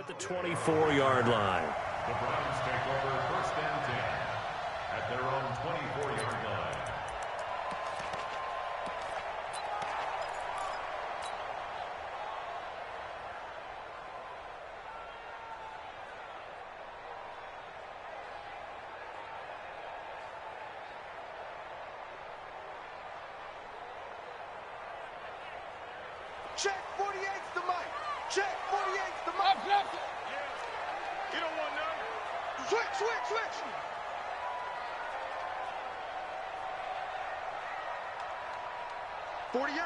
At the 24-yard line. The Browns take over 1st and 10 at their own 24-yard line. Check 48's the mic. Check 48's the mic. Yeah. You don't want none. Switch. 48.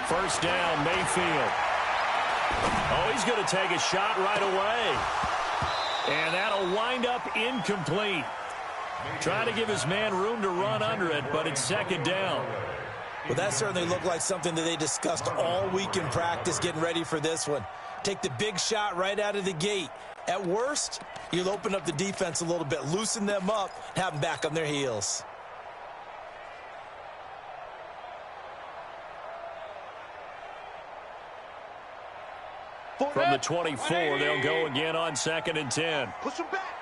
First down, Mayfield. Oh, he's going to take a shot right away. And that'll wind up incomplete. Trying to give his man room to run under it, but it's 2nd down. Well, that certainly looked like something that they discussed all week in practice getting ready for this one. Take the big shot right out of the gate. At worst, you'll open up the defense a little bit, loosen them up, have them back on their heels. From the 24, they'll go again on 2nd and 10. Push him back.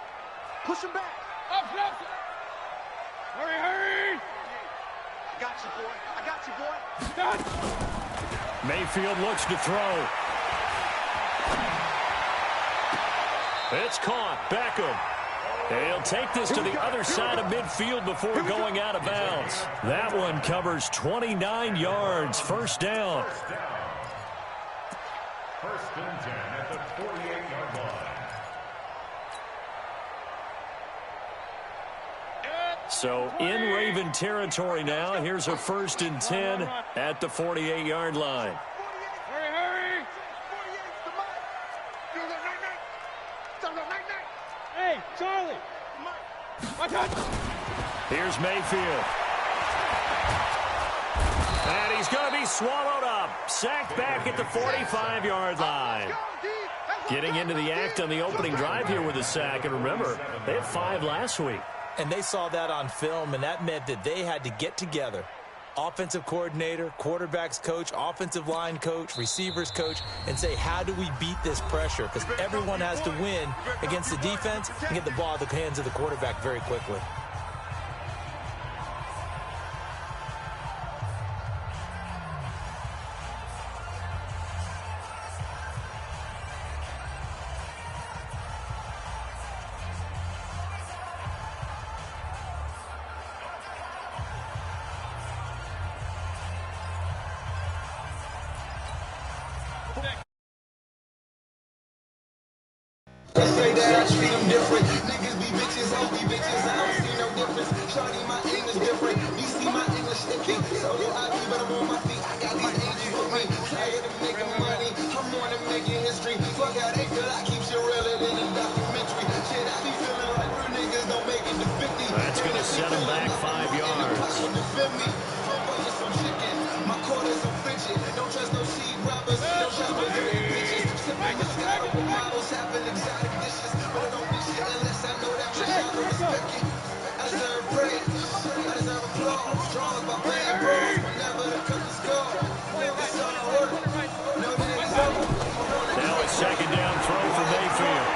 Hurry. I got you, boy. Mayfield looks to throw. It's caught. Beckham. He'll take this to the other side of midfield before going out of bounds. That one covers 29 yards. First down. 1st and 10 at the 48-yard line. So in Raven territory now. Here's a 1st and 10 at the 48-yard line. Hurry. 48's the mic. Hey, Charlie. Watch out. Here's Mayfield. And he's going to be swallowed up. Sacked back at the 45-yard line. Getting into the act on the opening drive here with a sack. And remember, they had 5 last week. And they saw that on film, and that meant that they had to get together. Offensive coordinator, quarterbacks coach, offensive line coach, receivers coach, and say, how do we beat this pressure? Because everyone has to win against the defense and get the ball out of the hands of the quarterback very quickly. They say that I treat them different. Niggas be bitches, hoes be bitches. I don't see no difference. Shawty, my English different. You see my English iffy. So do I be, but I'm on my feet. I got these angels with me. Tired of making money. I'm on to making history. Fuck how they feel. I keep shit realer than a documentary. Shit, I be feeling like real niggas don't make it to 50. That's going to set him back 5 yards. My quarters are fidget. Don't trust no sheep robbers. Don't trust no dirty bitches. Sipping Moscato models, having exotic dishes. But I don't be shit unless I know that my shop will respect it. I deserve praise. I deserve applause. Draws by bad bros. Whenever the cookies go. It's all work. No niggas over. Now a 2nd down throw for Mayfield.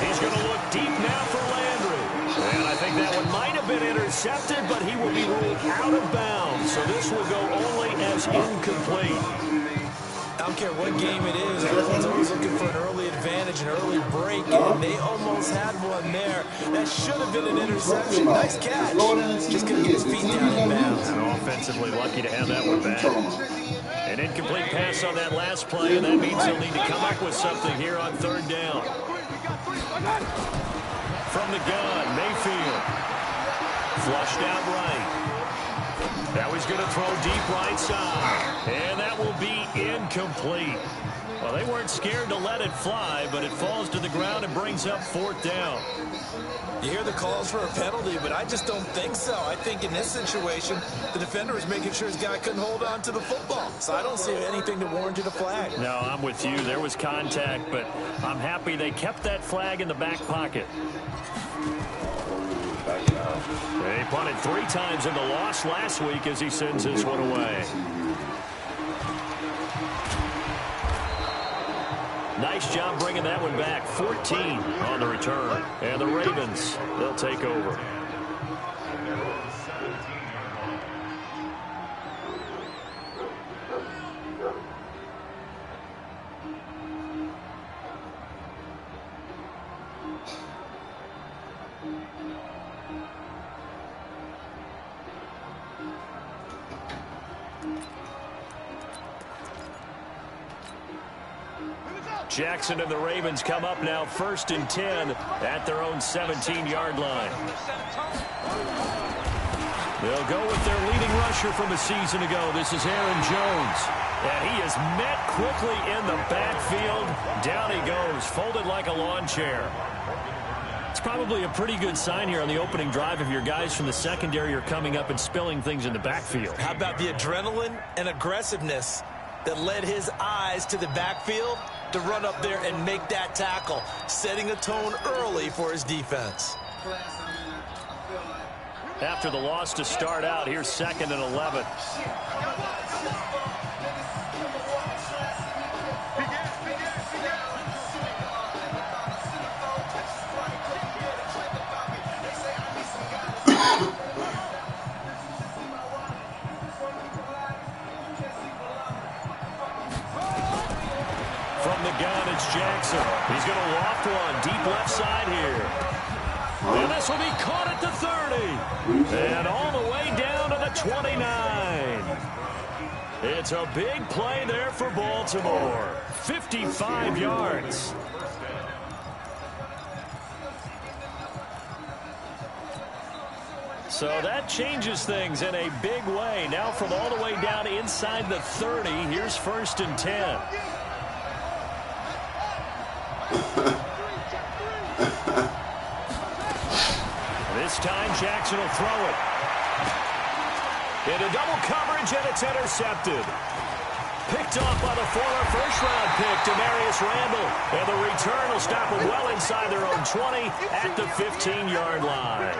He's going to look deep now for Landry. And I think that one might have been intercepted, but he will be ruled out of bounds. So this will go only as incomplete. I don't care what game it is, everyone's always looking for an early advantage, an early break, and they almost had one there. That should have been an interception. Nice catch. Just couldn't get his feet down in bounds. And offensively lucky to have that one back. An incomplete pass on that last play, and that means he'll need to come up with something here on 3rd down. From the gun, Mayfield. Flushed out right. Now he's going to throw deep right side. And that will be incomplete. Well, they weren't scared to let it fly, but it falls to the ground and brings up 4th down. You hear the calls for a penalty, but I just don't think so. I think in this situation, the defender was making sure his guy couldn't hold on to the football. So I don't see anything to warrant a flag. No, I'm with you. There was contact, but I'm happy they kept that flag in the back pocket. They punted 3 times in the loss last week as he sends this one away. Nice job bringing that one back. 14 on the return. And the Ravens, they'll take over. Jackson and the Ravens come up now 1st and 10 at their own 17-yard line. They'll go with their leading rusher from a season ago. This is Aaron Jones. And he is met quickly in the backfield. Down he goes, folded like a lawn chair. It's probably a pretty good sign here on the opening drive if your guys from the secondary are coming up and spilling things in the backfield. How about the adrenaline and aggressiveness that led his eyes to the backfield to run up there and make that tackle, setting a tone early for his defense. After the loss to start out, here's 2nd and 11. From the gun, it's Jackson. He's going to loft one deep left side here. And this will be caught at the 30. And all the way down to the 29. It's a big play there for Baltimore. 55 yards. So that changes things in a big way. Now from all the way down inside the 30, here's 1st and 10. This time Jackson will throw it. Into double coverage, and it's intercepted. Picked off by the former first-round pick, Demarius Randall. And the return will stop him well inside their own 20 at the 15-yard line.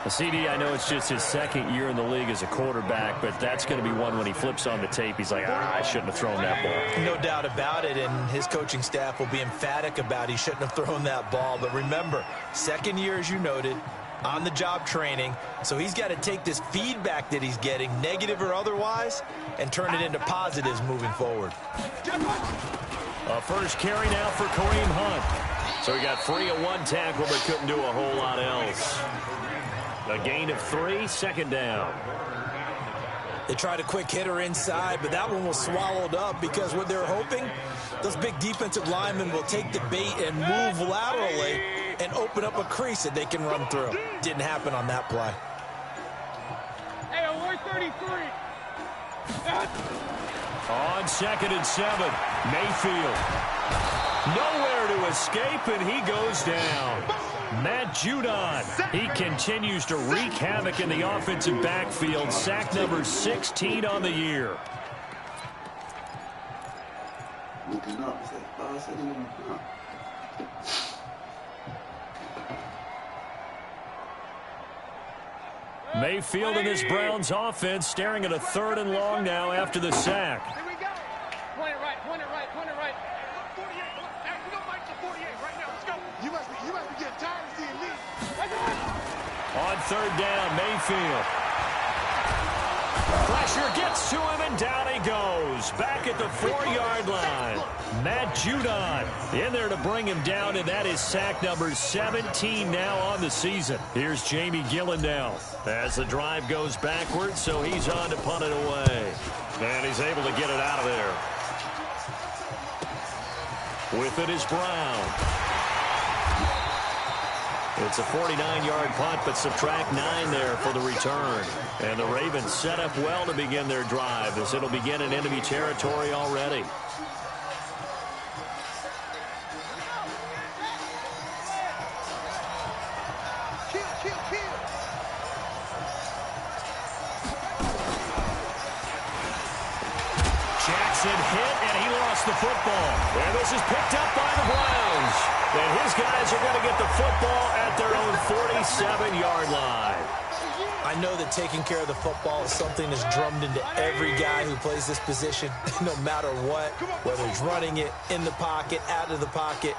CD, I know it's just his 2nd year in the league as a quarterback, but that's going to be one when he flips on the tape. He's like, I shouldn't have thrown that ball. No doubt about it, and his coaching staff will be emphatic about he shouldn't have thrown that ball. But remember, 2nd year, as you noted, on-the-job training, so he's got to take this feedback that he's getting, negative or otherwise, and turn it into positives moving forward. A first carry now for Kareem Hunt. So he got free of one tackle, but couldn't do a whole lot else. A gain of 3, 2nd down. They tried a quick hitter inside, but that one was swallowed up because what they're hoping, those big defensive linemen will take the bait and move laterally and open up a crease that they can run through. Didn't happen on that play. Hey, we're 33. On 2nd and 7, Mayfield. Nowhere to escape, and he goes down. Matt Judon, he continues to wreak havoc in the offensive backfield. Sack number 16 on the year. Mayfield in this Browns offense staring at a 3rd and long now after the sack. Here we go. Point it right, point it right, point it right. 48. Hey, we don't fight to 48 right now. Let's go. You must be getting tired of seeing me. On 3rd down, Mayfield. Pressure gets to him, and down he goes. Back at the 4-yard line. Matt Judon in there to bring him down, and that is sack number 17 now on the season. Here's Jamie Gillen now as the drive goes backwards, so he's on to punt it away. And he's able to get it out of there. With it is Brown. It's a 49-yard punt, but subtract 9 there for the return. And the Ravens set up well to begin their drive as it'll begin in enemy territory already. Jackson hit, and he lost the football. And this is picked up by the Browns. And his guys are going to get the football at their own 47-yard line. I know that taking care of the football is something that's drummed into every guy who plays this position, no matter what, whether he's running it, in the pocket, out of the pocket.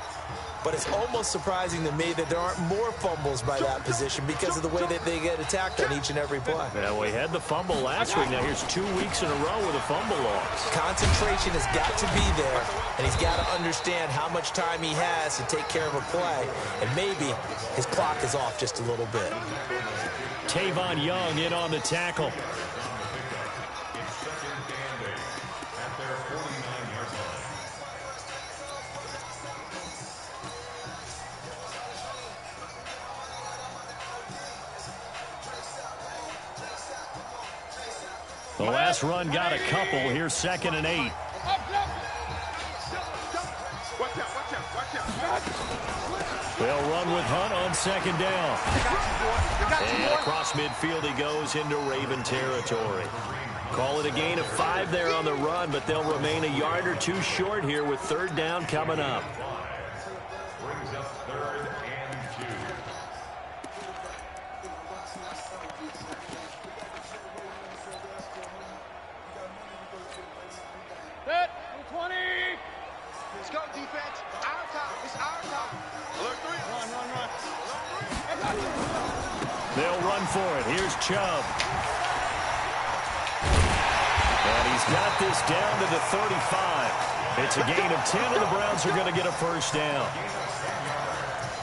But it's almost surprising to me that there aren't more fumbles by that position because of the way that they get attacked on each and every play. Yeah, we had the fumble last week. Now here's 2 weeks in a row with a fumble loss. Concentration has got to be there, and he's got to understand how much time he has to take care of a play, and maybe his clock is off just a little bit. Tavon Young in on the tackle. The last run got a couple. Here's 2nd and 8. They'll run with Hunt on 2nd down. And across midfield he goes into Raven territory. Call it a gain of 5 there on the run, but they'll remain a yard or 2 short here with 3rd down coming up. Brings up 3rd and 2. Set, 20. Let's go, defense. Our time. It's our time. Alert 3. Run. They'll run for it. Here's Chubb. And he's got this down to the 35. It's a gain of 10, and the Browns are going to get a 1st down.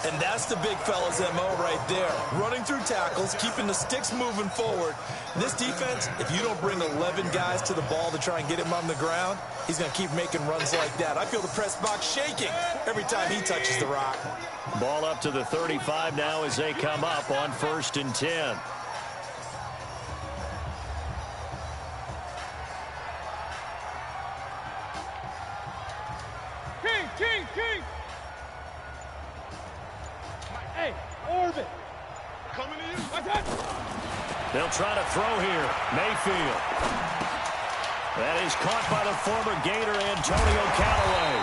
And that's the big fella's MO right there. Running through tackles, keeping the sticks moving forward. This defense, if you don't bring 11 guys to the ball to try and get him on the ground, he's going to keep making runs like that. I feel the press box shaking every time he touches the rock. Ball up to the 35 now as they come up on 1st and 10. King. Hey, Orbit. Coming to you. They'll try to throw here. Mayfield. That is caught by the former Gator Antonio Callaway.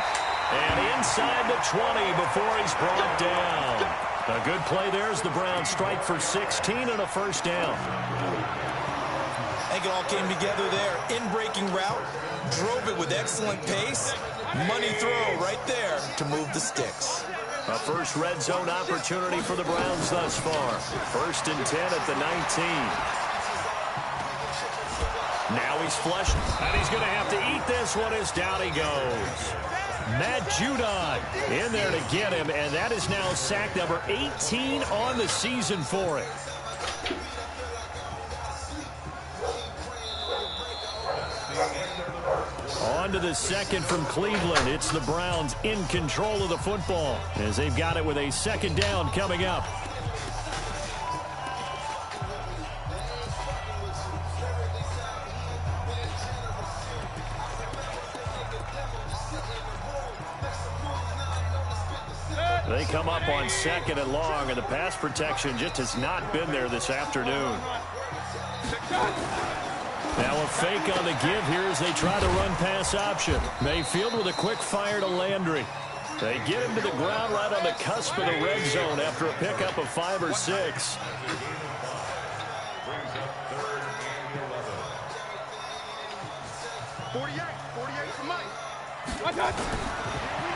And inside the 20 before he's brought down. A good play there as the Browns strike for 16 and a 1st down. I think it all came together there. In-breaking route, drove it with excellent pace. Money throw right there to move the sticks. A first red zone opportunity for the Browns thus far. 1st and 10 at the 19. Now he's flushed, and he's going to have to eat this one as down he goes. Matt Judon in there to get him, and that is now sack number 18 on the season for it. On to the 2nd from Cleveland. It's the Browns in control of the football as they've got it with a 2nd down coming up. They come up on 2nd and long, and the pass protection just has not been there this afternoon. Now a fake on the give here as they try to run pass option. Mayfield with a quick fire to Landry. They get him to the ground right on the cusp of the red zone after a pickup of 5 or 6. Brings up 3rd and 11. 48 for Mike.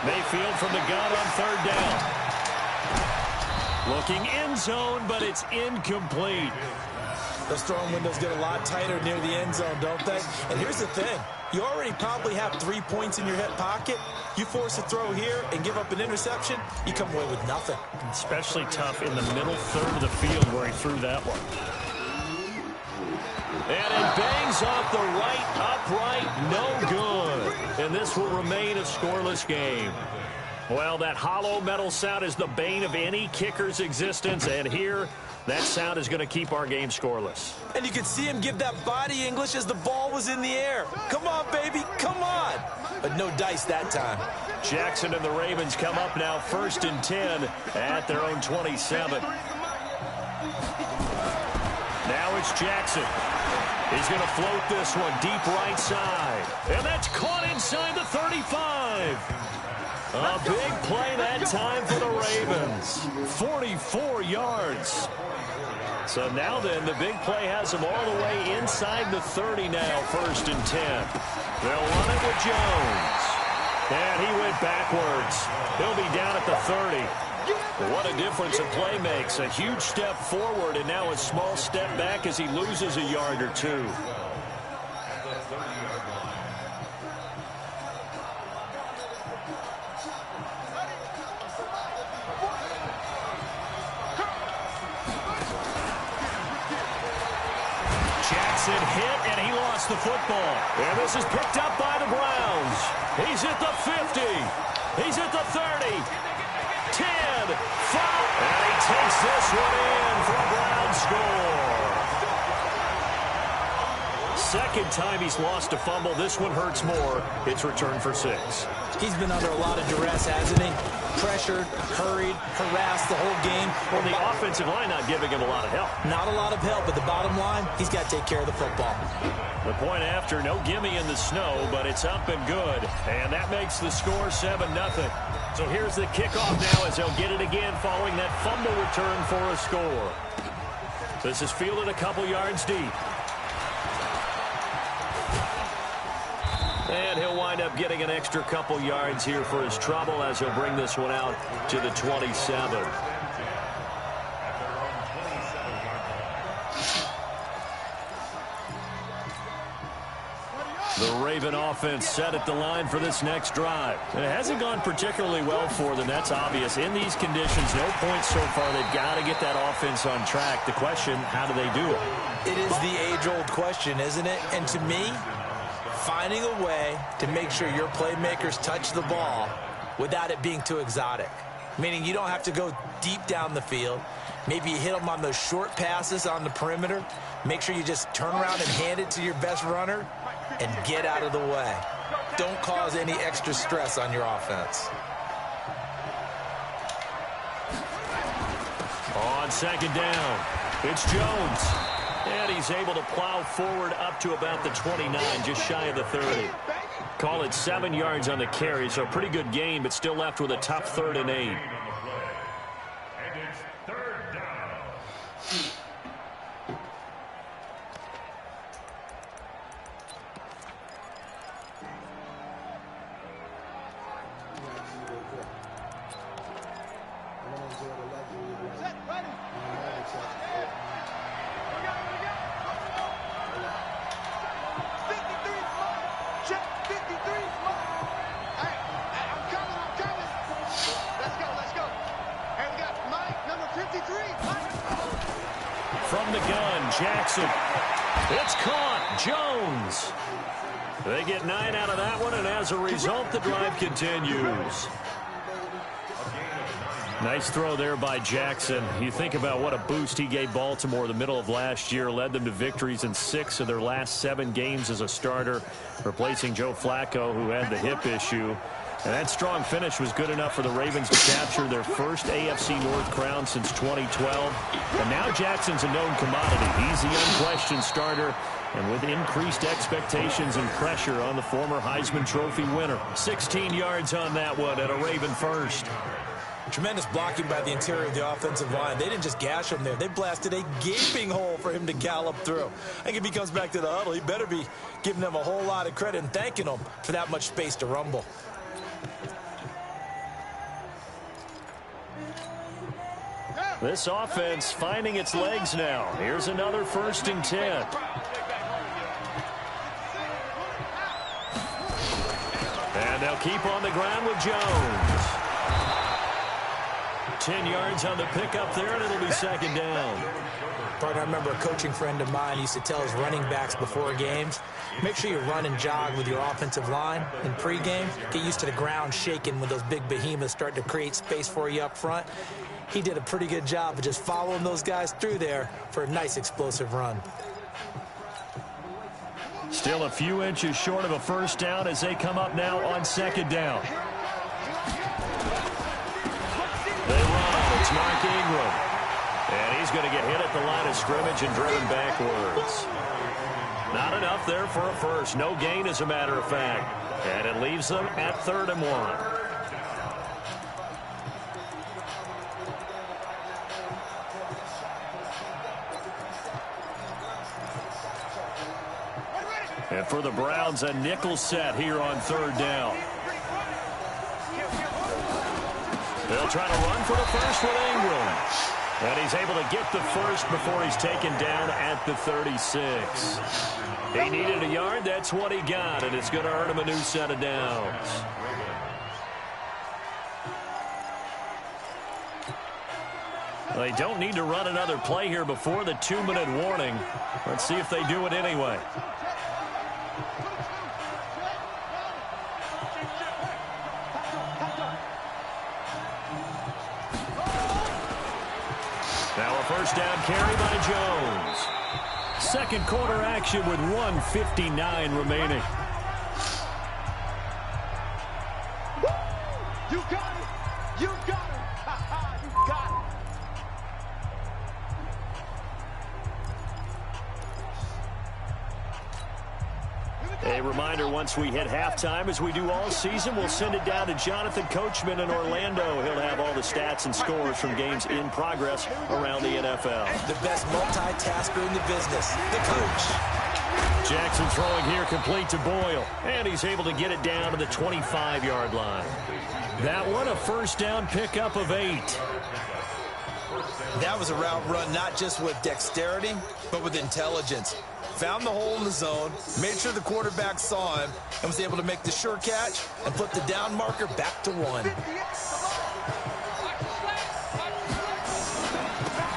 Mayfield from the gun on 3rd down. Looking end zone, but it's incomplete. Those throwing windows get a lot tighter near the end zone, don't they? And here's the thing. You already probably have 3 points in your hip pocket. You force a throw here and give up an interception, you come away with nothing. Especially tough in the middle third of the field where he threw that one. And it bangs off the right upright, no good. And this will remain a scoreless game. Well, that hollow metal sound is the bane of any kicker's existence, and here, that sound is going to keep our game scoreless. And you could see him give that body English as the ball was in the air. Come on, baby, come on. But no dice that time. Jackson and the Ravens come up now 1st and 10 at their own 27. Now it's Jackson. He's going to float this one deep right side. And that's caught inside the 35. A big play that time for the Ravens. 44 yards. So now then, the big play has them all the way inside the 30 now, 1st and 10. They'll run it with Jones. And he went backwards. He'll be down at the 30. What a difference a play makes. A huge step forward and now a small step back as he loses a yard or two. Jackson hit, and he lost the football. And this is picked up by the Browns. He's at the 50. He's at the 30. 10, 5. And he takes this one in for a Browns score. Second time he's lost a fumble. This one hurts more. It's returned for 6. He's been under a lot of duress, hasn't he? Pressured, hurried, harassed the whole game. Well, the offensive line not giving him a lot of help. Not a lot of help, but the bottom line, he's got to take care of the football. The point after, no gimme in the snow, but it's up and good. And that makes the score 7-0. So here's the kickoff now as they'll get it again following that fumble return for a score. This is fielded a couple yards deep. And he'll wind up getting an extra couple yards here for his trouble as he'll bring this one out to the 27. The Raven offense set at the line for this next drive. And it hasn't gone particularly well for them, that's obvious. In these conditions, no points so far. They've got to get that offense on track. The question, how do they do it? It is the age-old question, isn't it? And to me, finding a way to make sure your playmakers touch the ball without it being too exotic. Meaning you don't have to go deep down the field. Maybe you hit them on those short passes on the perimeter. Make sure you just turn around and hand it to your best runner and get out of the way. Don't cause any extra stress on your offense. On second down, it's Jones. And he's able to plow forward up to about the 29, just shy of the 30. Call it 7 yards on the carry, so a pretty good gain, but still left with a tough 3rd and 8. And it's 3rd down. From the gun, Jackson. It's caught. Jones. They get 9 out of that one, and as a result, the drive continues. Nice throw there by Jackson. You think about what a boost he gave Baltimore the middle of last year, led them to victories in 6 of their last 7 games as a starter, replacing Joe Flacco, who had the hip issue. And that strong finish was good enough for the Ravens to capture their first AFC North crown since 2012. And now Jackson's a known commodity. He's the unquestioned starter, and with increased expectations and pressure on the former Heisman Trophy winner. 16 yards on that one at a Raven first. Tremendous blocking by the interior of the offensive line. They didn't just gash him there. They blasted a gaping hole for him to gallop through. I think if he comes back to the huddle, he better be giving them a whole lot of credit and thanking them for that much space to rumble. This offense finding its legs now. Here's another 1st and 10. And they'll keep on the ground with Jones. 10 yards on the pickup there, and it'll be 2nd down. Partner, I remember a coaching friend of mine used to tell his running backs before games, make sure you run and jog with your offensive line in pregame. Get used to the ground shaking when those big behemoths start to create space for you up front. He did a pretty good job of just following those guys through there for a nice explosive run. Still a few inches short of a 1st down as they come up now on 2nd down. They run. It's Mark Ingram. And he's going to get hit at the line of scrimmage and driven backwards. Not enough there for a first. No gain, as a matter of fact. And it leaves them at 3rd and 1. And for the Browns, a nickel set here on third down. They'll try to run for the first with Ingram. And he's able to get the first before he's taken down at the 36. He needed a yard. That's what he got, and it's going to earn him a new set of downs. They don't need to run another play here before the 2-minute warning. Let's see if they do it anyway. Now a first down carry by Jones. Second quarter action with 1:59 remaining. You got it. You got it. You got it. A reminder, once we hit halftime, as we do all season, we'll send it down to Jonathan Coachman in Orlando. He'll have all the stats and scores from games in progress around the NFL. The best multitasker in the business, the coach. Jackson throwing here complete to Boyle, and he's able to get it down to the 25-yard line. That one, a first down pickup of 8. That was a route run not just with dexterity, but with intelligence. Found the hole in the zone, made sure the quarterback saw him, and was able to make the sure catch and put the down marker back to 1.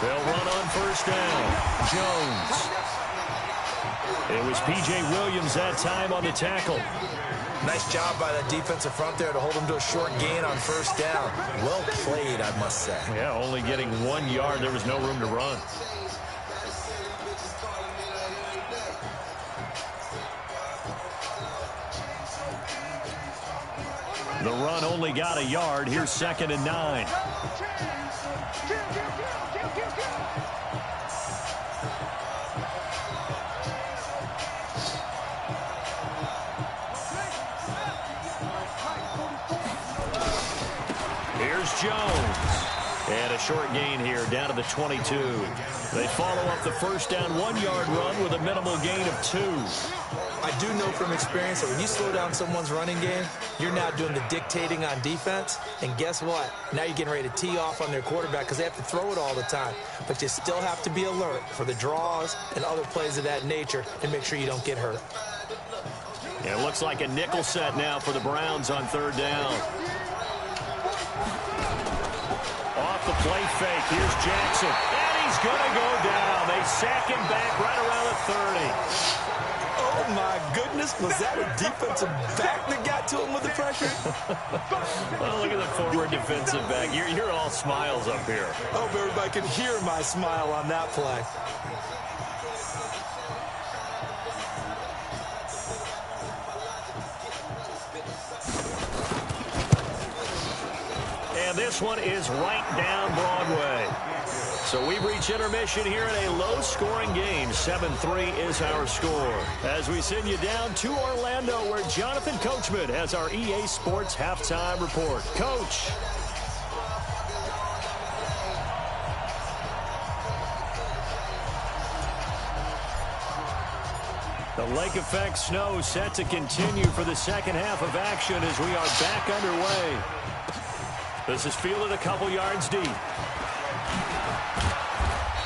They'll run on first down. Jones. It was P.J. Williams that time on the tackle. Nice job by the defensive front there to hold him to a short gain on first down. Well played, I must say. Yeah, only getting 1 yard. There was no room to run. The run only got a yard. Here's 2nd and 9. Here's Jones. And a short gain here down to the 22. They follow up the first down 1-yard run with a minimal gain of 2. I do know from experience that when you slow down someone's running game, you're now doing the dictating on defense. And guess what? Now you're getting ready to tee off on their quarterback because they have to throw it all the time. But you still have to be alert for the draws and other plays of that nature and make sure you don't get hurt. Yeah, it looks like a nickel set now for the Browns on third down. Off the play fake, here's Jackson. And he's going to go down. They sack him back right around the 30. Oh, my goodness. Was that a defensive back that got to him with the pressure? Well, look at the forward defensive back. You're all smiles up here. I hope everybody can hear my smile on that play. And this one is right down Broadway. So we reach intermission here in a low-scoring game. 7-3 is our score. As we send you down to Orlando, where Jonathan Coachman has our EA Sports halftime report. Coach. The lake effect snow set to continue for the second half of action as we are back underway. This is fielded a couple yards deep.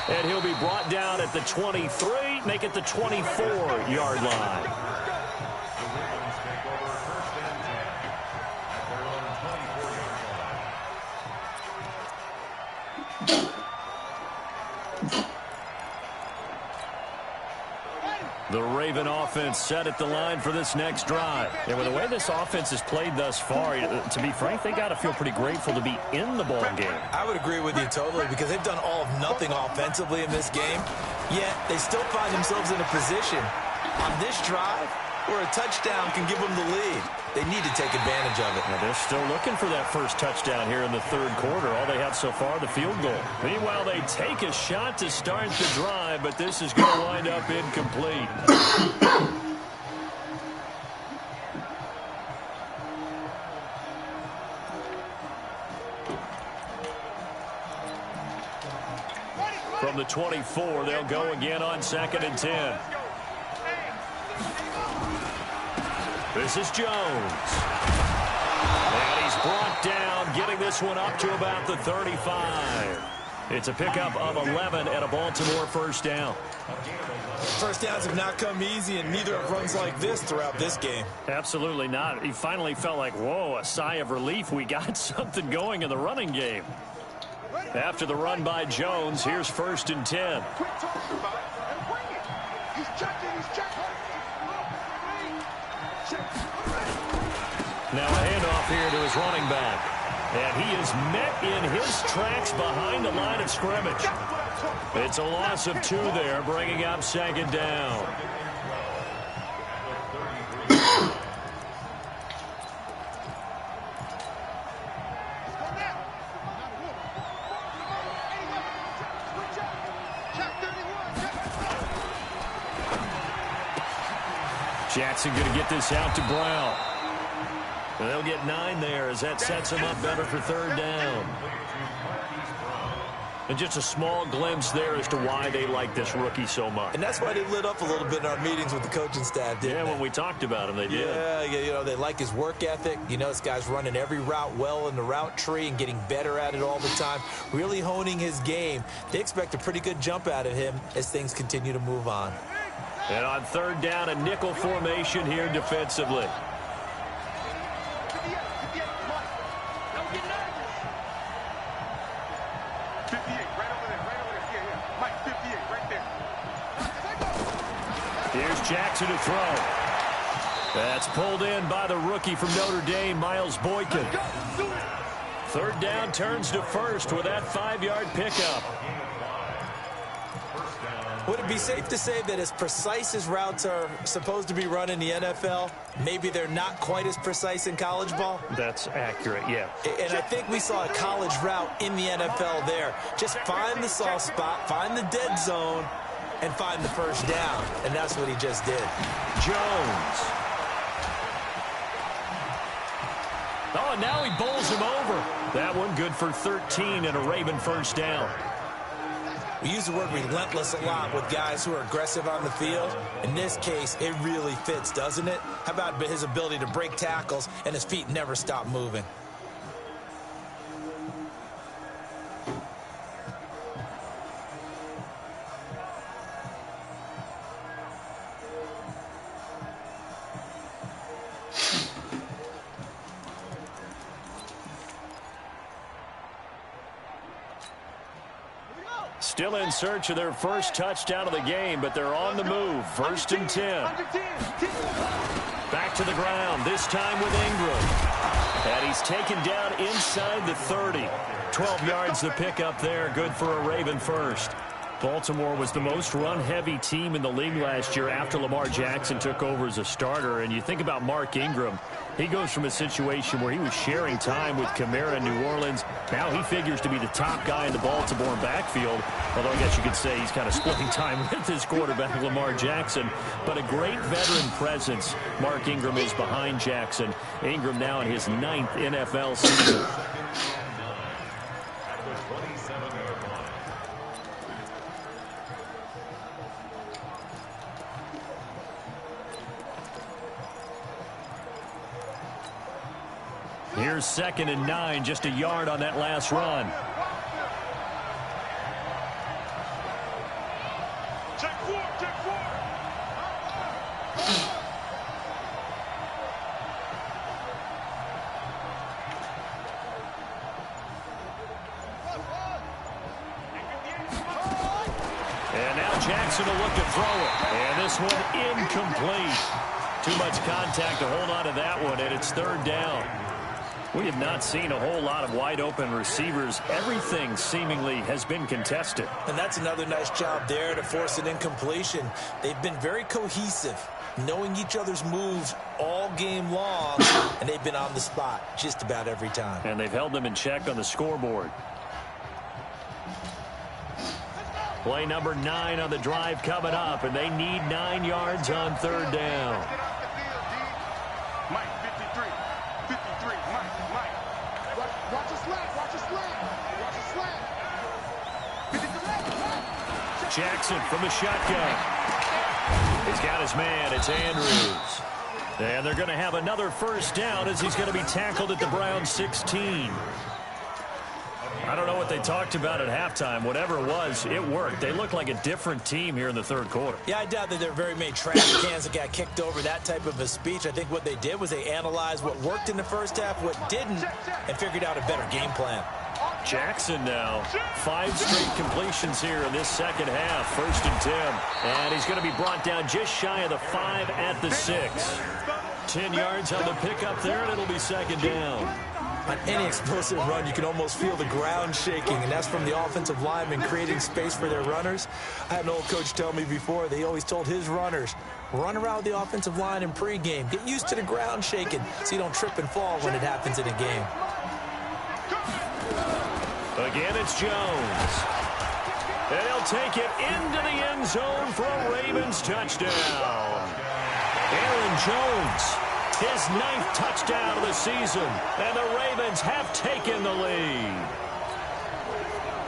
And he'll be brought down at the 23, make it the 24-yard line. The Raven offense set at the line for this next drive. And with the way this offense has played thus far, to be frank, they got to feel pretty grateful to be in the ball game. I would agree with you totally because they've done all of nothing offensively in this game, yet they still find themselves in a position on this drive where a touchdown can give them the lead. They need to take advantage of it. Well, they're still looking for that first touchdown here in the third quarter. All they have so far, the field goal. Meanwhile, they take a shot to start the drive, but this is going to wind up incomplete. From the 24, they'll go again on 2nd and 10. This is Jones. And he's brought down, getting this one up to about the 35. It's a pickup of 11 and a Baltimore first down. First downs have not come easy, and neither have runs like this throughout this game. Absolutely not. He finally felt like, whoa, a sigh of relief. We got something going in the running game. After the run by Jones, here's 1st and 10. Quit talking about it and bring it. He's checking, he's checking. Now a handoff here to his running back. And he is met in his tracks behind the line of scrimmage. It's a loss of 2 there, bringing up 2nd down. Jackson going to get this out to Brown. And they'll get 9 there as that sets him up better for 3rd down. And just a small glimpse there as to why they like this rookie so much. And that's why they lit up a little bit in our meetings with the coaching staff, didn't they? Yeah, when we talked about him, they did. Yeah, you know, they like his work ethic. You know, this guy's running every route well in the route tree and getting better at it all the time, really honing his game. They expect a pretty good jump out of him as things continue to move on. And on 3rd down, a nickel formation here defensively. 58, right over there, right over there. Yeah, Mike, 58, right there. Here's Jackson to throw. That's pulled in by the rookie from Notre Dame, Miles Boykin. 3rd down turns to 1st with that 5-yard pickup. Would it be safe to say that as precise as routes are supposed to be run in the NFL, maybe they're not quite as precise in college ball? That's accurate, yeah. And I think we saw a college route in the NFL there. Just find the soft spot, find the dead zone, and find the 1st down. And that's what he just did. Jones. Oh, and now he bowls him over. That one good for 13 and a Raven 1st down. We use the word relentless a lot with guys who are aggressive on the field. In this case, it really fits, doesn't it? How about his ability to break tackles and his feet never stop moving? Still in search of their first touchdown of the game, but they're on the move. 1st and 10. Back to the ground, this time with Ingram. And he's taken down inside the 30. 12 yards to pick up there, good for a Raven 1st. Baltimore was the most run-heavy team in the league last year after Lamar Jackson took over as a starter. And you think about Mark Ingram, he goes from a situation where he was sharing time with Kamara in New Orleans. Now he figures to be the top guy in the Baltimore backfield, although I guess you could say he's kind of splitting time with his quarterback, Lamar Jackson. But a great veteran presence Mark Ingram is behind Jackson. Ingram now in his 9th NFL season. Here's 2nd and 9, just a yard on that last run. Check 4, check 4. And now Jackson will look to throw it. And this one incomplete. Too much contact to hold on to that one, and it's 3rd down. We have not seen a whole lot of wide-open receivers. Everything seemingly has been contested. And that's another nice job there to force an incompletion. They've been very cohesive, knowing each other's moves all game long, and they've been on the spot just about every time. And they've held them in check on the scoreboard. Play number 9 on the drive coming up, and they need 9 yards on 3rd down. Mike, 53. 53, Mike. Watch your slant, watch your slant. Watch your slant. Jackson from the shotgun. He's got his man. It's Andrews. And they're going to have another first down as he's going to be tackled at the Browns 16. I don't know what they talked about at halftime. Whatever it was, it worked. They look like a different team here in the third quarter. Yeah, I doubt that there are very many trash cans that got kicked over, that type of a speech. I think what they did was they analyzed what worked in the first half, what didn't, and figured out a better game plan. Jackson now. 5 straight completions here in this second half. 1st and 10. And he's going to be brought down just shy of the 5 at the 6. 10 yards on the pickup there, and it'll be 2nd down. On any explosive run, you can almost feel the ground shaking, and that's from the offensive linemen creating space for their runners. I had an old coach tell me before, they always told his runners, run around the offensive line in pregame. Get used to the ground shaking so you don't trip and fall when it happens in a game. Again, it's Jones. And he'll take it into the end zone for a Ravens touchdown. Aaron Jones. His 9th touchdown of the season, and the Ravens have taken the lead.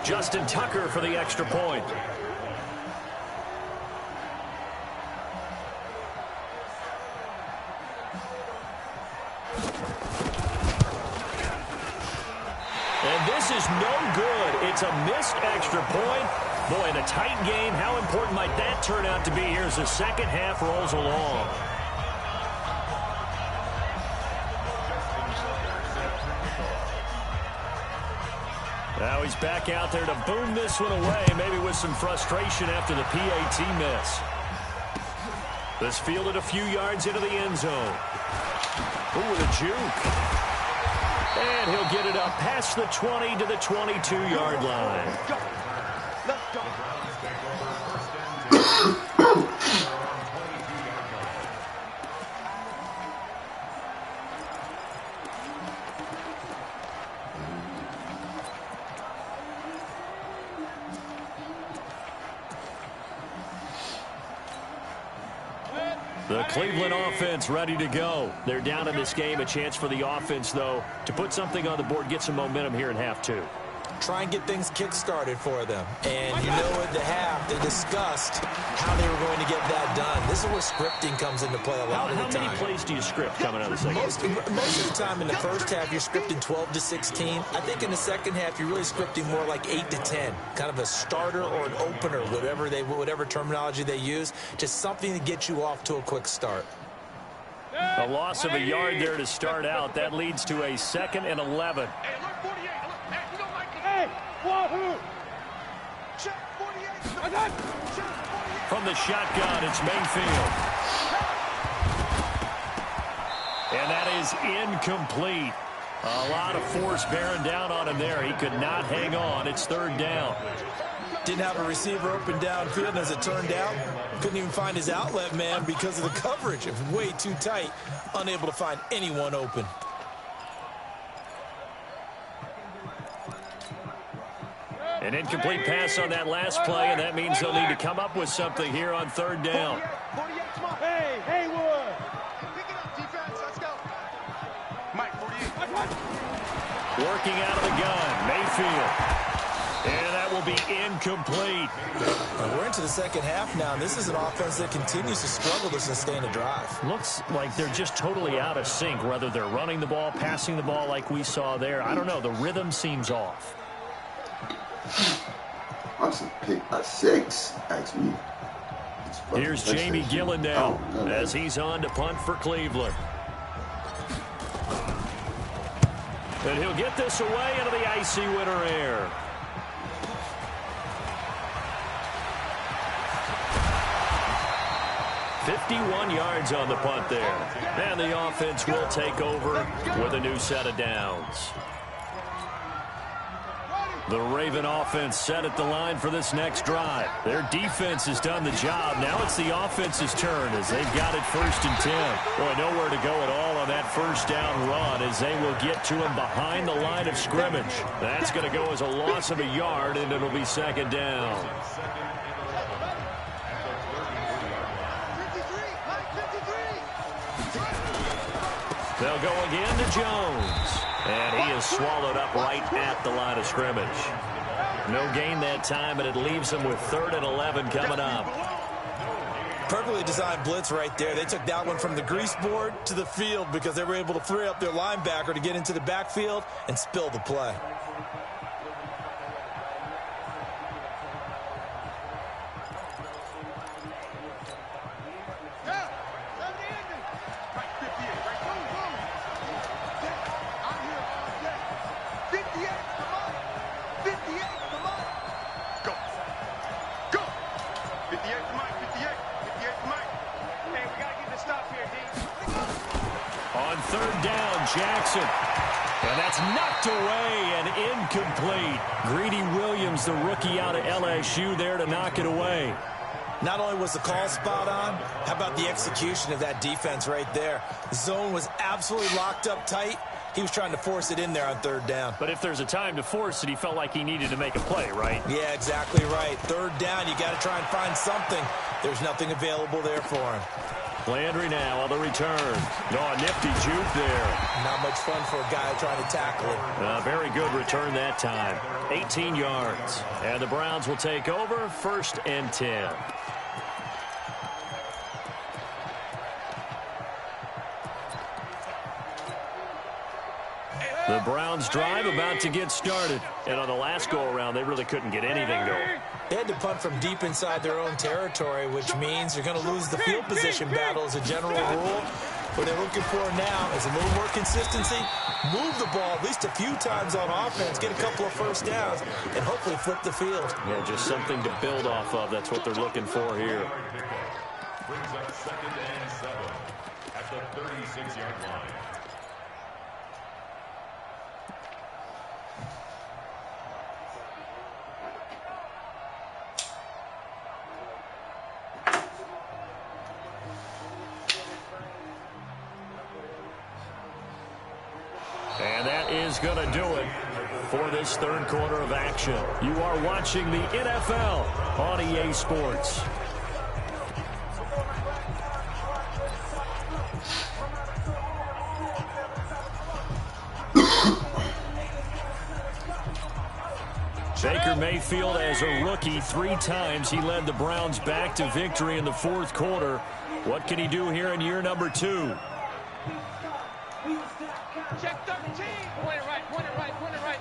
Justin Tucker for the extra point. And this is no good. It's a missed extra point. Boy, in a tight game, how important might that turn out to be here as the second half rolls along? Now he's back out there to boom this one away, maybe with some frustration after the PAT miss. This fielded a few yards into the end zone. Ooh, with a juke. And he'll get it up past the 20 to the 22-yard line. Let's go. The Cleveland offense ready to go. They're down in this game. A chance for the offense, though, to put something on the board, get some momentum here in half 2. Try and get things kick-started for them. And you know at the half, they discussed how they were going to get that done. This is where scripting comes into play a lot of the time. How many plays do you script coming out of the second? Most of the time in the first half, you're scripting 12 to 16. I think in the second half, you're really scripting more like 8 to 10. Kind of a starter or an opener, whatever terminology they use. Just something to get you off to a quick start. A loss of a yard there to start out. That leads to a 2nd and 11. From the shotgun, it's Mayfield. And that is incomplete. A lot of force bearing down on him there. He could not hang on. It's 3rd down. Didn't have a receiver open downfield, and as it turned out, couldn't even find his outlet man because of the coverage. It was way too tight, unable to find anyone open. An incomplete pass on that last play, and that means they'll need to come up with something here on 3rd down. Hey, Haywood. Pick it up, defense. Let's go. Mike, 48. Working out of the gun, Mayfield. And that will be incomplete. We're into the second half now, and this is an offense that continues to struggle to sustain a drive. Looks like they're just totally out of sync, whether they're running the ball, passing the ball like we saw there. I don't know. The rhythm seems off. Must have picked a 6, actually. Here's Jamie Gillen now as he's on to punt for Cleveland. And he'll get this away into the icy winter air. "51 yards on the punt there. And the offense will take over with a new set of downs. The Raven offense set at the line for this next drive. Their defense has done the job. Now it's the offense's turn as they've got it 1st and 10. Boy, nowhere to go at all on that first down run as they will get to him behind the line of scrimmage. That's going to go as a loss of a yard, and it'll be 2nd down. They'll go again to Jones. And he is swallowed up right at the line of scrimmage. No gain that time, and it leaves him with 3rd and 11 coming up. Perfectly designed blitz right there. They took that one from the grease board to the field because they were able to free up their linebacker to get into the backfield and spill the play. Jackson. And that's knocked away and incomplete. Greedy Williams, the rookie out of LSU, there to knock it away. Not only was the call spot on, how about the execution of that defense right there? The zone was absolutely locked up tight. He was trying to force it in there on third down. But if there's a time to force it, he felt like he needed to make a play, right? Yeah, exactly right. Third down, you got to try and find something. There's nothing available there for him. Landry now on the return. Oh, a nifty juke there. Not much fun for a guy trying to tackle it. Very good return that time. 18 yards. And the Browns will take over 1st and 10. The Browns drive about to get started. And on the last go-around, they really couldn't get anything going. They had to punt from deep inside their own territory, which means you're going to lose the field position battle as a general rule. What they're looking for now is a little more consistency, move the ball at least a few times on offense, get a couple of first downs, and hopefully flip the field. Yeah, just something to build off of. That's what they're looking for here. Brings up 2nd and 7 at the 36-yard line. And that is going to do it for this third quarter of action. You are watching the NFL on EA Sports. Baker Mayfield as a rookie 3 times. He led the Browns back to victory in the 4th quarter. What can he do here in year number 2? Check 13. Point it right, point it right, point it right.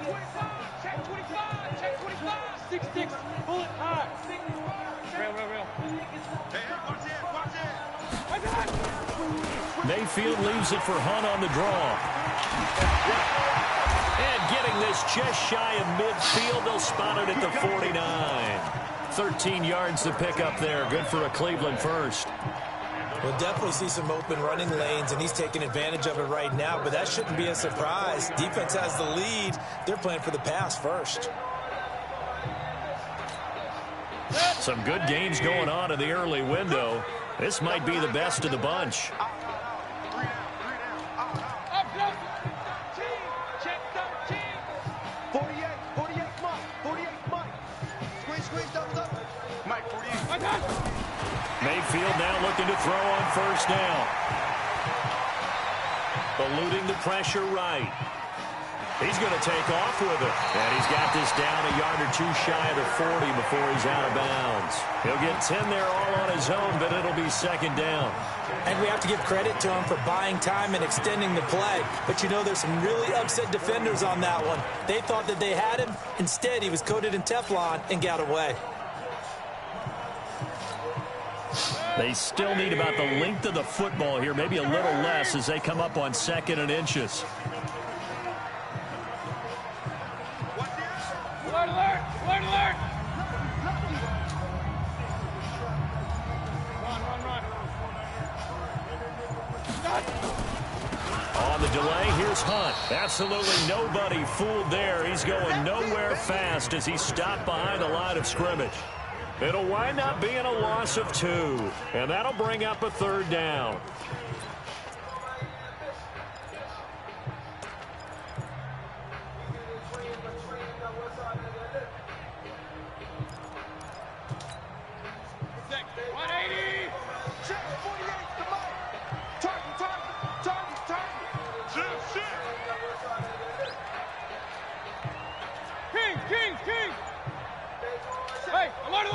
25, check 25, check 25. 6-6, pull it high. Real. Hey, watch it. I got it. Mayfield leaves it for Hunt on the draw. And getting this just shy of midfield, they'll spot it at the 49. 13 yards to pick up there. Good for a Cleveland first. We'll definitely see some open running lanes, and he's taking advantage of it right now, but that shouldn't be a surprise. Defense has the lead. They're playing for the pass first. Some good games going on in the early window. This might be the best of the bunch. Up, 13, check 13. 48, Mike. Squeeze, double. Mike, 48. I got it. Mayfield now looking to throw on first down. Eluding the pressure right. He's going to take off with it. And he's got this down a yard or 2 shy of the 40 before he's out of bounds. He'll get 10 there all on his own, but it'll be 2nd down. And we have to give credit to him for buying time and extending the play. But you know, there's some really upset defenders on that one. They thought that they had him. Instead, he was coated in Teflon and got away. They still need about the length of the football here, maybe a little less as they come up on 2nd and inches. Alert! Run. On the delay, here's Hunt. Absolutely nobody fooled there. He's going nowhere fast as he's stopped behind the line of scrimmage. It'll wind up being a loss of 2, and that'll bring up a 3rd down. King. Hey, alert.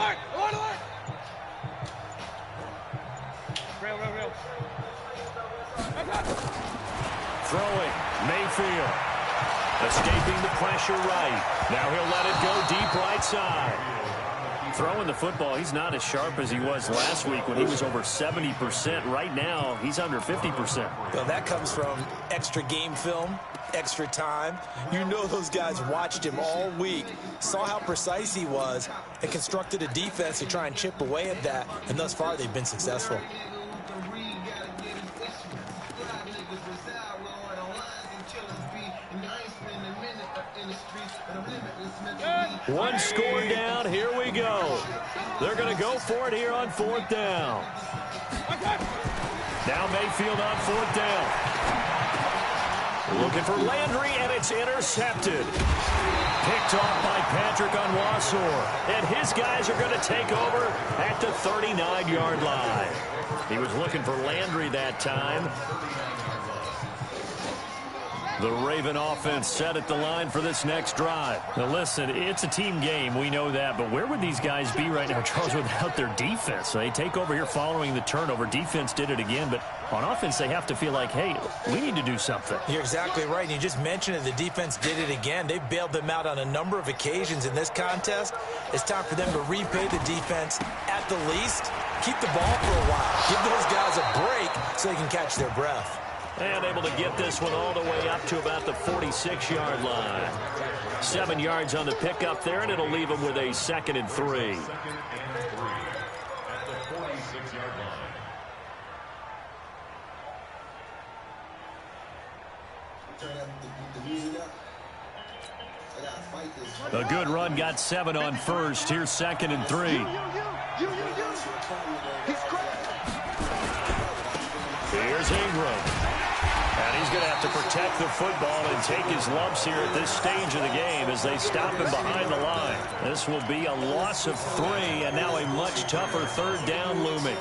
Throwing, Mayfield. Escaping the pressure right. Now he'll let it go deep right side. Throwing the football, he's not as sharp as he was last week when he was over 70%. Right now, he's under 50%. Well, that comes from extra game film, extra time. You know those guys watched him all week, saw how precise he was, and constructed a defense to try and chip away at that, and thus far they've been successful. One score down. Here we go. They're going to go for it here on 4th down. Now Mayfield on 4th down. Looking for Landry, and it's intercepted. Picked off by Patrick Onwuasor. And his guys are going to take over at the 39-yard line. He was looking for Landry that time. The Raven offense set at the line for this next drive. Now listen, it's a team game, we know that, but where would these guys be right now, Charles, without their defense? So they take over here following the turnover. Defense did it again, but on offense they have to feel like, hey, we need to do something. You're exactly right. You just mentioned it. The defense did it again. They bailed them out on a number of occasions in this contest. It's time for them to repay the defense at the least. Keep the ball for a while. Give those guys a break so they can catch their breath. And able to get this one all the way up to about the 46-yard line. 7 yards on the pickup there, and it'll leave them with a 2nd and 3. 2nd and 3 at the 46-yard line. A good run, got 7 on first. Here's 2nd and 3. Here's Ingram. And he's going to have to protect the football and take his lumps here at this stage of the game as they stop him behind the line. This will be a loss of 3, and now a much tougher 3rd down looming.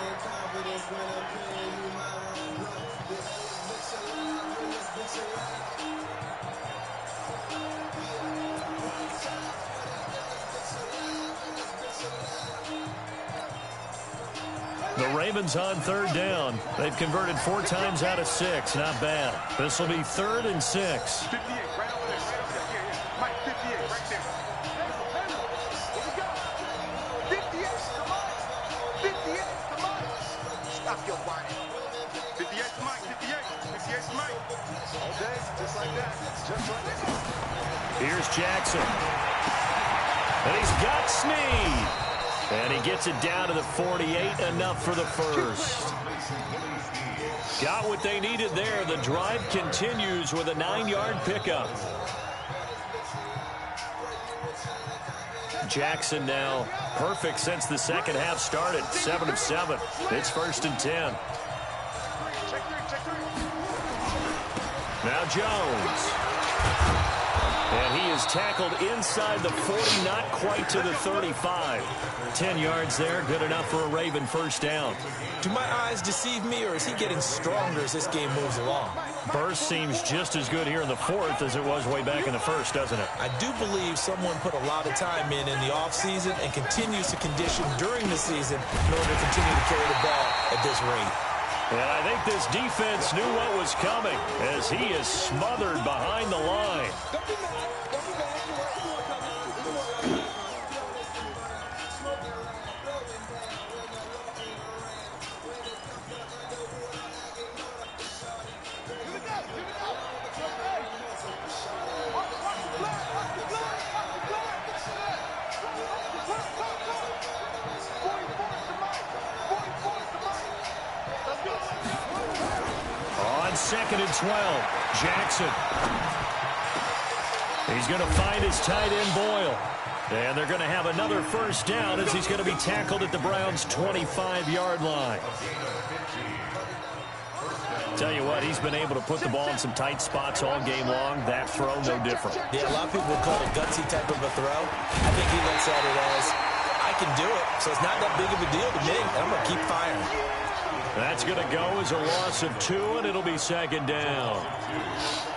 The Ravens on 3rd down. They've converted 4 times out of 6. Not bad. This will be 3rd and 6. 58, right over there, Mike, 58, right there. Here we go. 58 to Mike. 58 to Mike. Stop your whining. 58 to Mike, 58. 58 to Mike. All day, just like that. Just like that. Here's Jackson. And he's got Snead. And he gets it down to the 48, enough for the first. Got what they needed there. The drive continues with a 9-yard pickup. Jackson now perfect since the second half started. 7 of 7. It's 1st and 10. Now Jones. And he is tackled inside the 40, not quite to the 35. 10 yards there, good enough for a Raven first down. Do my eyes deceive me, or is he getting stronger as this game moves along? Burst seems just as good here in the 4th as it was way back in the 1st, doesn't it? I do believe someone put a lot of time in the offseason and continues to condition during the season in order to continue to carry the ball at this rate. And I think this defense knew what was coming as he is smothered behind the line. On 2nd and 12, Jackson. He's going to find his tight end, Boyle. And they're going to have another first down as he's going to be tackled at the Browns' 25-yard line. Tell you what, he's been able to put the ball in some tight spots all game long. That throw, no different. Yeah, a lot of people would call it a gutsy type of a throw. I think he looks at it as, I can do it, so it's not that big of a deal to me. I'm going to keep firing. That's going to go as a loss of 2, and it'll be 2nd down.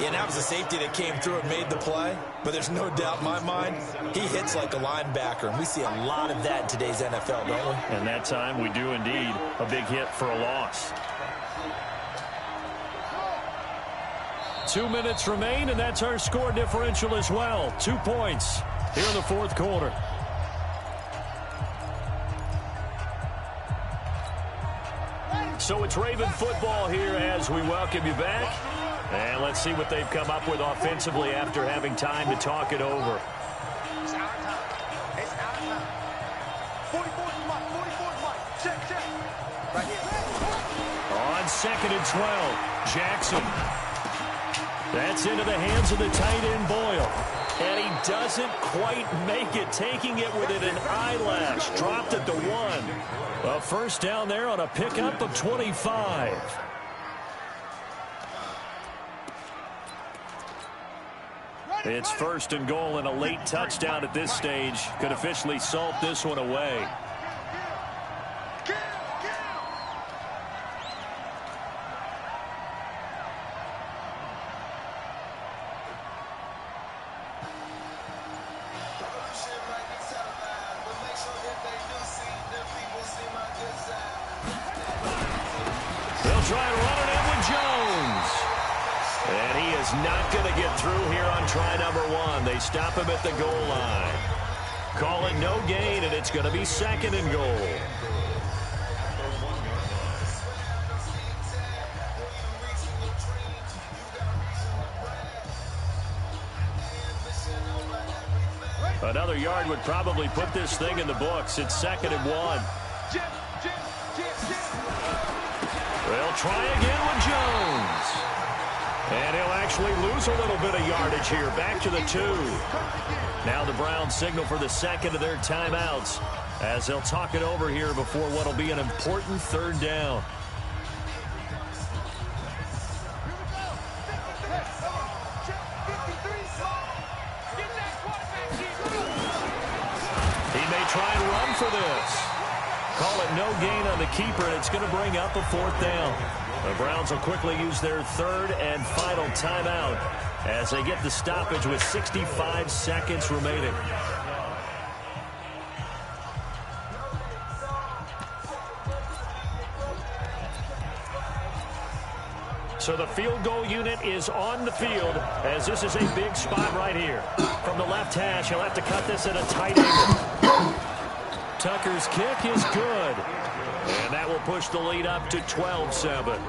Yeah, and that was a safety that came through and made the play. But there's no doubt in my mind, he hits like a linebacker. And we see a lot of that in today's NFL, don't we? And that time we do indeed. A big hit for a loss. 2 minutes remain, and that's our score differential as well. 2 points here in the fourth quarter. So it's Raven football here as we welcome you back. And let's see what they've come up with offensively after having time to talk it over. It's our time. It's our time. 44's Mike. 44's Mike. Check. Right here. On 2nd and 12, Jackson. That's into the hands of the tight end, Boyle. And he doesn't quite make it, taking it within an eyelash. Dropped at the 1. A first down there on a pickup of 25. It's 1st and goal, and a late touchdown at this stage could officially salt this one away. They'll try and run it in with Jones. And he is not going to get through here on try number 1. They stop him at the goal line. Call it no gain, and it's going to be 2nd and goal. Another yard would probably put this thing in the books. It's 2nd and 1. They'll try again with Jones. And he'll actually lose a little bit of yardage here. Back to the 2. Now the Browns signal for the 2nd of their timeouts as they'll talk it over here before what will be an important 3rd down. He may try and run for this. Call it no gain on the keeper, and it's going to bring up a 4th down. The Browns will quickly use their 3rd and final timeout as they get the stoppage with 65 seconds remaining. So the field goal unit is on the field as this is a big spot right here. From the left hash, he'll have to cut this at a tight angle. Tucker's kick is good. And that will push the lead up to 12-7.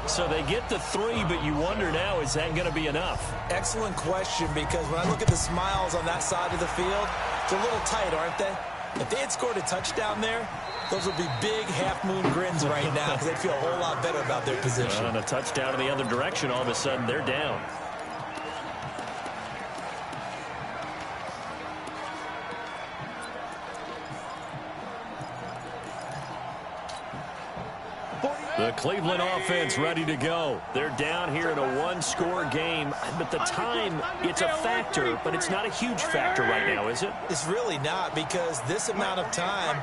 So they get the 3, but you wonder now, is that going to be enough? Excellent question, because when I look at the smiles on that side of the field, it's a little tight, aren't they? If they had scored a touchdown there, those would be big half-moon grins right now because they'd feel a whole lot better about their position. And a touchdown in the other direction, all of a sudden, they're down. The Cleveland offense ready to go. They're down here in a one-score game, but the time, it's a factor, but it's not a huge factor right now, is it? It's really not, because this amount of time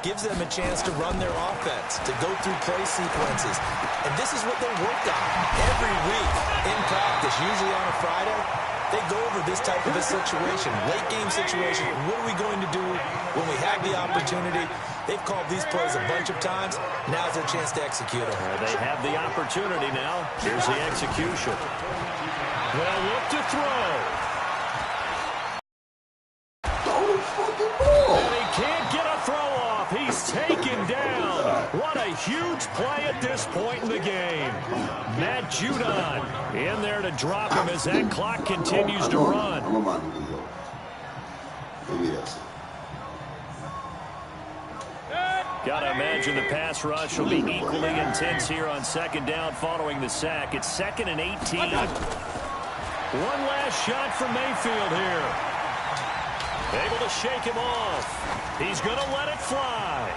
gives them a chance to run their offense, to go through play sequences. And this is what they work on every week in practice, usually on a Friday. They go over this type of a situation, late-game situation. What are we going to do when we have the opportunity? They've called these plays a bunch of times. Now's their chance to execute them. They have the opportunity now. Here's the execution. They'll look to throw. And he can't get a throw off. He's taken down. What a huge play at this point in the game. Matt Judon in there to drop him as that clock continues to run. Maybe that's it. Got to imagine the pass rush will be equally intense here on second down following the sack. It's 2nd and 18. One last shot from Mayfield here. Able to shake him off. He's going to let it fly.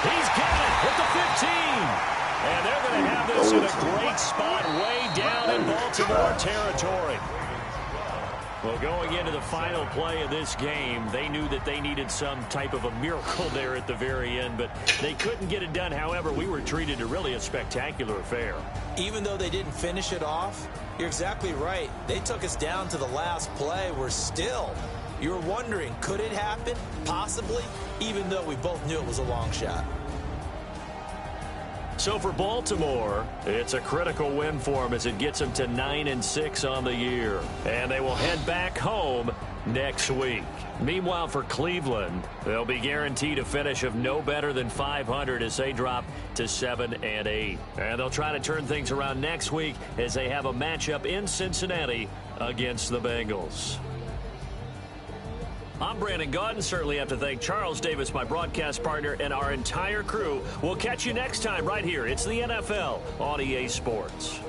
He's got it at the 15. And they're going to have this in a great spot way down in Baltimore territory. Well, going into the final play of this game, they knew that they needed some type of a miracle there at the very end, but they couldn't get it done. However, we were treated to really a spectacular affair. Even though they didn't finish it off, you're exactly right. They took us down to the last play. We're still, you were wondering, could it happen? Possibly, even though we both knew it was a long shot. So for Baltimore, it's a critical win for them as it gets them to 9-6 on the year. And they will head back home next week. Meanwhile, for Cleveland, they'll be guaranteed a finish of no better than 500 as they drop to 7-8. And they'll try to turn things around next week as they have a matchup in Cincinnati against the Bengals. I'm Brandon Gaudin. Certainly have to thank Charles Davis, my broadcast partner, and our entire crew. We'll catch you next time right here. It's the NFL on EA Sports.